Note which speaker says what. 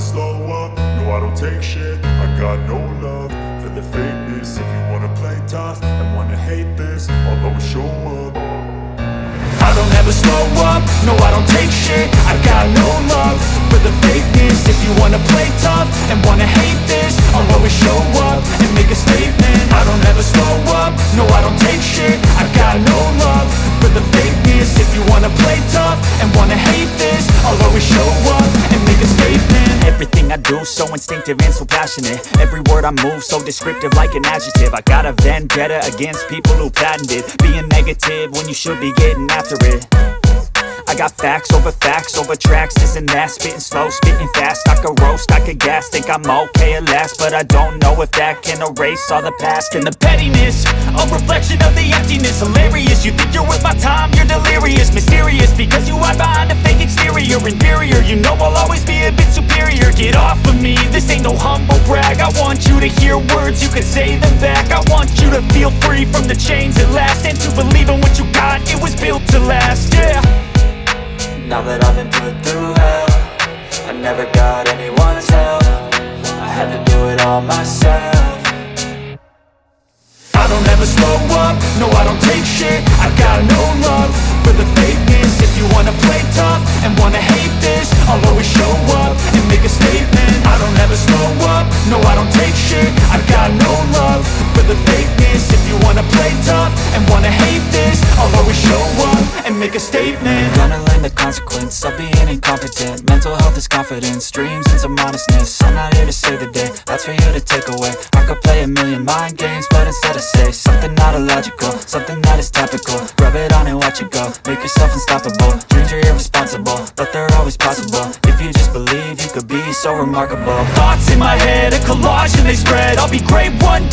Speaker 1: slow up, no I don't take shit. I got no love for the fakeness. If you wanna play tough and wanna hate this, I'll always show up. I don't ever slow up, no I don't take shit. I got no love for the fakeness. If you wanna play tough and wanna hate this, I'll always show up and make a statement. I don't ever slow up, no I don't take shit. I got no love for the fakeness. If you wanna play tough and wanna hate this, I'll always show up and make a statement.
Speaker 2: Everything I do so instinctive and so passionate. Every word I move so descriptive like an adjective. I got a vendetta against people who patented being negative when you should be getting after it. I got facts over tracks, this and that. Spitting slow, spitting fast. I could roast, I could gas. Think I'm okay at last, but I don't know if that can erase all the past. And the pettiness, a reflection of the emptiness. Hilarious, you think you're worth my time, you're delirious. Mysterious, because you hide behind a fake exterior. Inferior, you know I'll always be a bit superior. Get off of me, this ain't no humble brag. I want you to hear words, you can say them back. I want you to feel free from the chains at last, and to believe in what you got, it was built to last, yeah.
Speaker 3: Now that I've been put through hell, I never got anyone's help. I had to do it all myself.
Speaker 1: I don't ever slow up, no I don't take shit. I got no love for the fakeness. If you wanna play tough and wanna hate this, I'll always show up and make a statement. I don't ever slow up, no I don't take shit. I got no love for the fakeness. If you wanna play tough and wanna hate this, I'll always show up and make a statement.
Speaker 3: Gonna learn the consequence of being incompetent. Mental health is confidence, dreams and some honestness. I'm not here to save the day, that's for you to take away. I could play a million mind games, but instead I say something not illogical, something that is topical. Rub it on and watch it go, make yourself unstoppable. Dreams are irresponsible, but they're always possible. If you just believe, you could be so remarkable.
Speaker 2: Thoughts in my head, a collage and they spread. I'll be great one day.